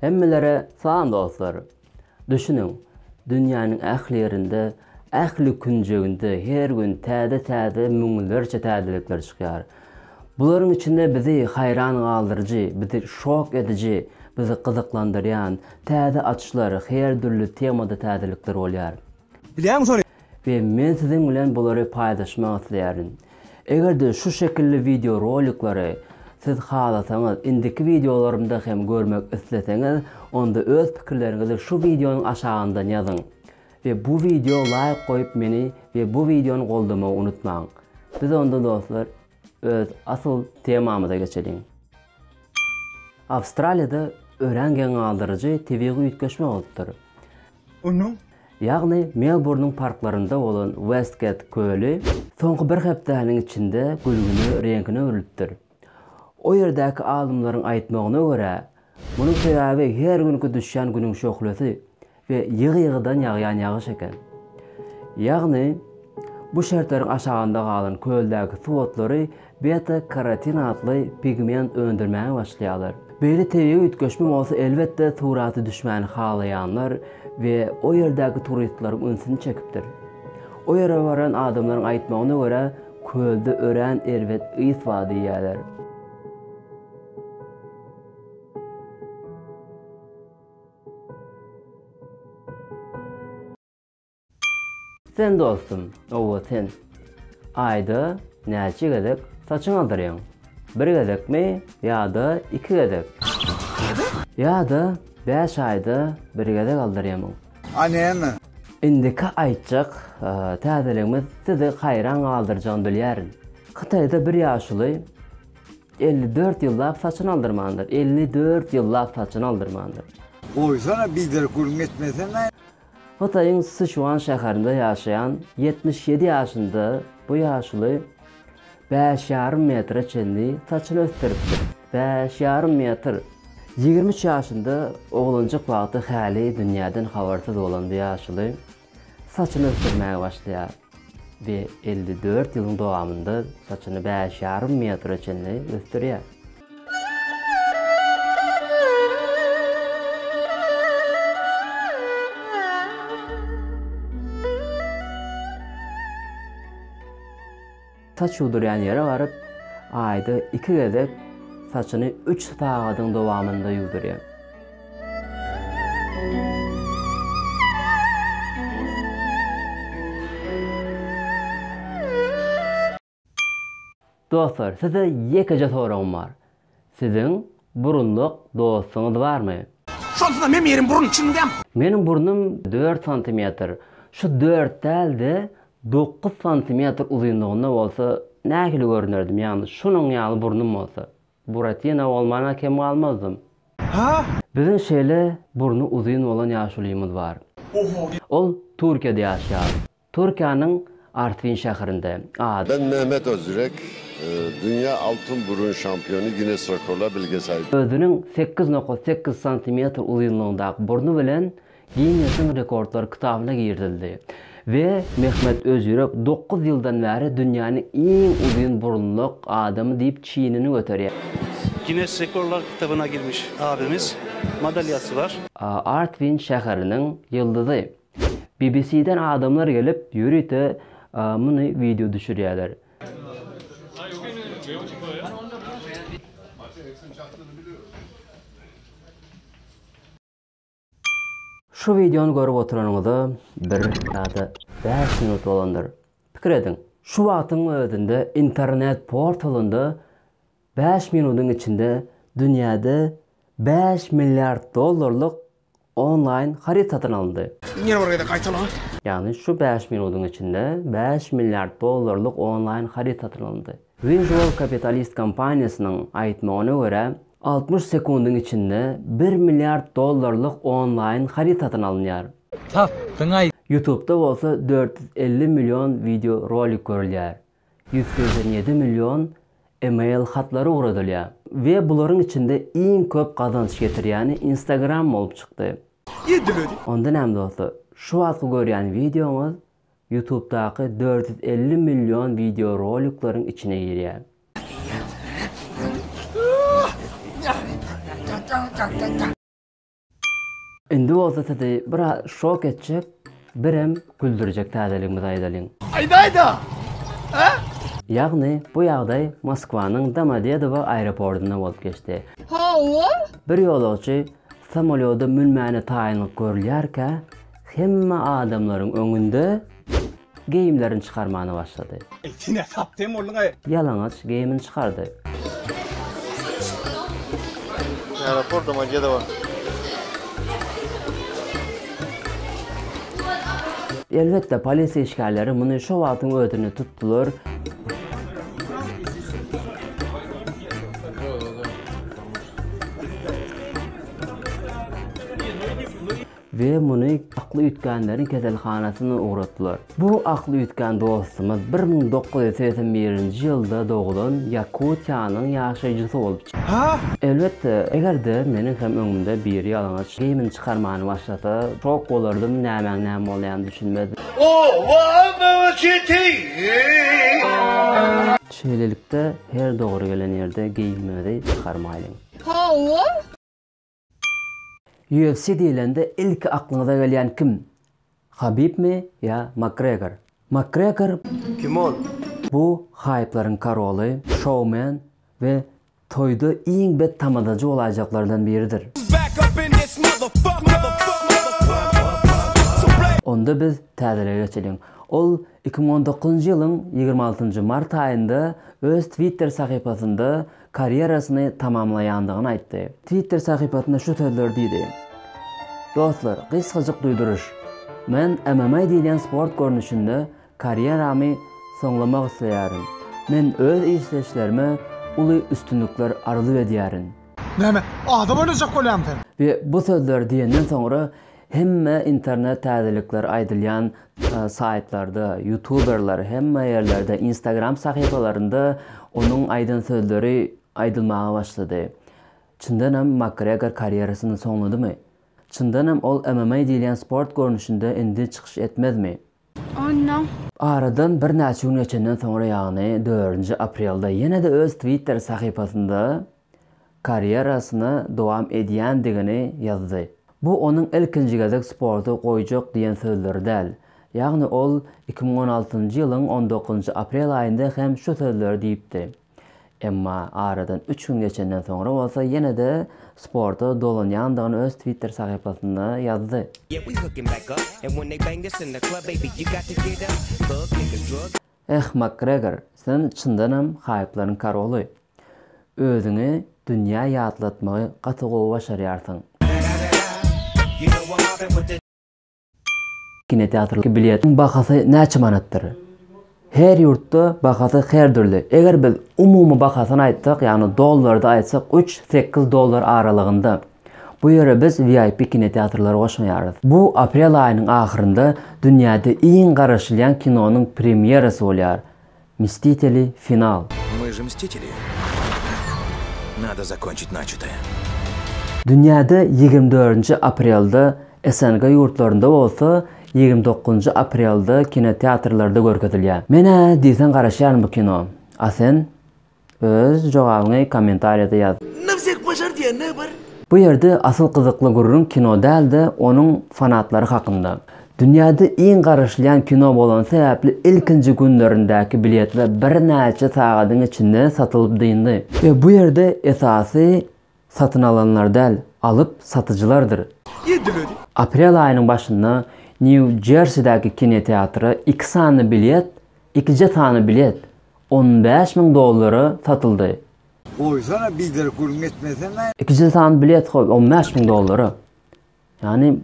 Hemmelere salam dostlar. Düşünün, dünyanın ähli yerinde, ähli künjeginde her gün täze müňlerçe täzelikler çykýar. Buların içinde bizi hayran galdyrjy, bizi şok edici, bizi gyzyklandyrýan täze açyşlar, her türlü temada täzelikler bolýar. Bilýäňmi? Ve men sizin bilen bulary paýdaşmak isleýärin. Egerde şu şekilli video roliklary siz halasaňyz, indiki videolarymda hem görmek isleseňiz, onda öz pikirleriňizi şu videonun aşağından ýazyň. Ve bu video like koyup meni ve bu videonu goldamagy unutmaň. Biz onda dostlar öz asıl temamyza geçelim. Avustraliýada örengen galdyrjy TV-ge üýtgeşme bolupdyr. Onu? Ýagny Melbourne'ň parklarında bolan Westgate köli soňky bir hepdäniň içinde gülgünü reňkine bürüpdir. O ýerdäki alymlaryň aýtmagyna görä, munyň sebäbi her günkü düşýän günüň şoklasy we ýygy-ýygydan ýagýan ýagyş eken. Ýagny bu şertlerin aşağında galan köldäki suwatlary beta-karotin adly pigment öndürmäge başlaýarlar. Beýle TV-ge üýtgeşme bolsa elbetde suraty düşmäni halaýanlar ve o ýerdäki turistlaryň ünsini çekipdir. O ýere baran adamlaryň aýtmagyna görä, kölde ören erwet ýys wadiýýärler. Sen dostum, owa sen. Aýda näçe gedek saçyň aldyrýaň? Bir gedekmi ýa-da iki gedek? Ýa-da 5 aýda bir gedek aldyrýarmy? Anemi. Indiki aýtjak täzeligimiz sizi hayran galdyrjağını bilýärin. Hytaýda bir ýaşly 54 ýyllap saçyny aldyrmandyr. 54 ýyllap saçyny aldyrmandyr. Oýsana bizler gürmetmesene. Hytaýyň Sichuan şäherinde ýaşaýan 77 ýaşynda bu ýaşly 5,5 metre çenli saçyny östiripdir. 5,5 metr. 23 ýaşynda oglanjyk wagty häli dünýäden habarsyz bolan bu ýaşly saçyny östirmäge başlaýar we 54 ýylyň dowamında saçyny 5,5 metre çenli östirýär. Saç ýuldurýan ýere baryp, aýda 2 gedek saçyny 3 sagatyň dowamında ýuldurýar. Dostlar, size ýekece soragym bar. Siziň burunluk dostuňyz barmy? Şonda men yerim burun içindem. Meniň burnum 4 santimetr. Şu 4 dälde 9 santimetr uzunluğunda bolsa nähili görünirdim, ýani şunun ýaly burnum bolsa. Buratina olmana kem galmazdym. Ha? Biziň şeýle burnu uzun bolan ýaşulymyz bar. Ol Türkiýede ýaşaýar. Türkiýanyň Artvin şäherinde. Ben Mehmet Özürek, Dünya Altın Burun Şampiyonu Guinness Rekorlar belgeselci. Özüniň 8,8 santimetr uzunluğundaky burnu bilen Guinness Rekorlar kitabyna girdildi. Ve Mehmet Özürek 9 ýyldan bäri dünýäniň iň uzun burunluk adamy diýip çiğnini göterýär. Guinness Rekorlar kitabına girmiş abimiz. Madalyası var. Artvin şäheriniň ýyldyzy. BBC'den adamlar gelip ýürüte muny video düşürýärler. Şu videonu görüp oturanyňyzda 1 ýa-da 5 minut bolandyr. Pikir ediň. Şu wagtyň özünde internet portalynda 5 minutyň içinde dünýäde 5 milliard dollarlyk online harit satyn alındy. Ýene oraya gaýtalar. Yani şu 5 minutyň içinde 5 milliard dollarlyk online harit satyn alındy. Visual Capitalist kompaniýasynyň aýtmagyna görä 60 sekundyň içinde 1 milliard dollarlyk online harit satyn alınýar. Tapdyň. YouTube'da bolsa 450 milyon video rolik görülýär. 187 milyon email hatlary uradylýar. Ve bularyň içinde iň köp kazanç getirýäni Instagram bolup çykdy. Onda näme dostlar? Şu wagtky görýän videoňyz YouTube'daky 450 milyon video roliklaryň içine girýär. Indi olsa tadı bir şok edecek, birem güldürecek täzeligimiz aýdalyn. Ayda! Ýagny bu ýagdaý Moskwanyň Domodedowo aeroportuna bolup geçdi. Bir ýolagçy samolyoda münmäni taýynlyk görülýärkä, hemme adamlaryň öňünde geyimlerini çıkarmana başladı. Yine saptım oğlum ay. Yalanaç geyimini çıkardı. Aeroport Domodedowo. Elbette polis işgalleri bunu şu wagtyň ödünü tutdular. Ve bunu aklı ütkenlerin keselhanasyna uğratdılar. Bu aklı ütken dostumuz 1981-nji ýylda doğulan Yakutiýanyň ýaşaýjysy bolup çykdy. Ha? Elbette, egerde meniň hem öňümde bir ýalanaç geyimini çıkarmany başlasa, şok bolardym, näme bolýan düşünmedim. Şeýlelikde her dogry gelen ýerde geyimini çıkarmaýlyň. UFC diýilende ilk aklyňyza gelýän kim? Habib mi ya McGregor? McGregor Kim ol? bu hype'laryň karoly, showman we toyda iň bet tamadajy olajaklardan biridir. Onda biz täzelige geçelim. Ol 2019 ýylyň 26 mart aýynda öz Twitter sahypasynda kariyerasyny tamamlaýandygyny aýtdy. Twitter sahypasynda şu sözler diýdi: "Dostlar, gysgaçyk duýduruş. Men MMA diýilen sport görnüşinde karieramy soňlamak isleýärim. Men öz işleşlerime uly üstünlükler arzu edýärim." Näme? Adam ölecek bolýam sen. Ve bu sözler diýenden soňra hemme internet täzelikler aýdylýan saytlarda, youtuberlar, hemme ýerlerde, Instagram sahypalarynda onuň aýdan sözleri aýdylmaga başlady. Çyndanam McGregor kariyerasyny soňladymy? Çyndanam ol MMA diýilen sport görnüşinde indi çykyş etmezmi? No. Aradan bir näçe gün geçenden soňra ýagny 4 aprelda ýene-de öz Twitter sahypasynda kariyerasyna dowam edýändigini ýazdy. Bu onuň ilkinji gezek sporty goýjak diýen sözleri däl. Ýagny ol 2016-njy ýylyň 19 aprel aýynda hem şu sözleri diýipdi. Emma aradan 3 gün geçenden soňra bolsa ýene-de sporta dolanýandygyny öz Twitter sahypasynda ýazdy. McGregor, sen çyndanam hype'laryň karoly. Özüňi dünýä ýatlatmagy gatygowy başarýarsyň. Kinoteatrda biletin bahasy näçe manatdyr? Her ýurtda bahasy her türlü. Eger biz umumy bahasyny aýtsak, ýani dollarda aýtsak 3-8 dollar aralygynda. Bu ýere biz VIP kinoteatrlary goşmaýarys. Bu aprel aýynyň ahyrynda dünýäde iň garaşylýan kinonyň premierasy bolýar. Mstители final. Мы же мстители. Надо закончить начатое. Dünýäde 24 aprelde SNG ýurtlarynda bolsa 29 aprelde kinoteatrlarda görkezilýär. Mene diýsen garaşýarmy bu kino? A sen öz jogabyňy kommentariýada ýaz. На всех пожар на бар. Bu ýerde asyl gyzykly gurrun kino däl-de onuň fanatlary hakynda. Dünýäde iň garaşylýan kino bolan sebäpli ilkinji günlerindäki biletler bir näçe sagatyň içinde satylyp diýildi. Ve bu ýerde esasy satyn alanlar däl, alıp satyjylardyr. Aprel aýynyň başynda New Jersey'däki kinoteatra 2 sany bilet, 2 sany bilet $15.000 satyldy. Oysana bizler gurmetmesene. 2 sany bilet $15.000. Yani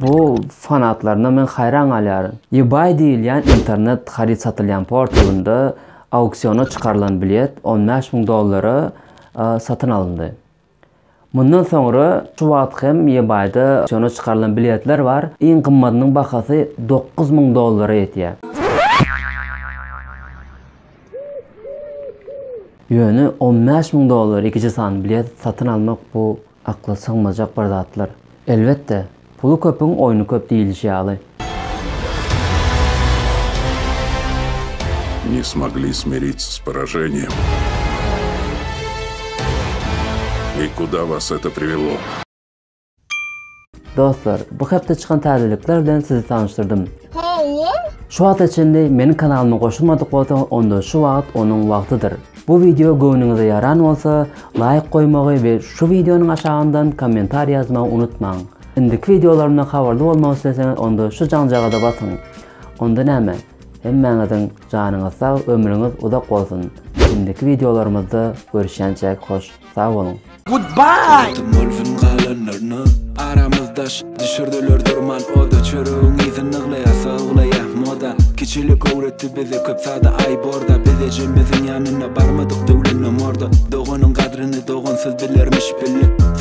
bu fanatlarına men hayran alýarym. eBay diýilýän internet harit satylýan portalynda auksiona çykarylan bilet $15.000 satyn alındy. Mundan soňra şu wagt hem eBayda auksiona çykarylan biletler var. Iň gymmatynyň bahasy $9.000 ýetýär. Ýöne $15.000 2 sany bilet satyn almak bu akla sığmajak bir zatlar. Elbette pulu köpüň oýny köp diýilýär. Не смогли смириться с поражением. И куда вас это привело? Dostlar, bu hepde çıkan täzelikler bilen sizi tanıştırdım. Şu wagt içinde menin kanalyma goşulmadyk bolsa, onda şu wagt onun wagtydyr. Bu video göwnüňize yaran bolsa, like koymagy we şu videonyň aşagyndan kommentar ýazmagy unutmaň. Indiki videolarymdan habarly bolmagy isleseňiz, onda şu jaňjaga da basyň. Onda näme? Hemmeňiziň janyňyz sag, ömrüňiz uzak bolsun. Indiki videolarymyzda görüşýänçe hoş, sag bolun. Molfun qalanlarını aramızda düşürdüler durman oda çörüğün izin ıglaya sağlaya moda Kiçilik öğretti bize köp sada ay borda Bize cembezin yanına barmadık dövlenim orada Doğanın kadrini doğansız bilirmiş billi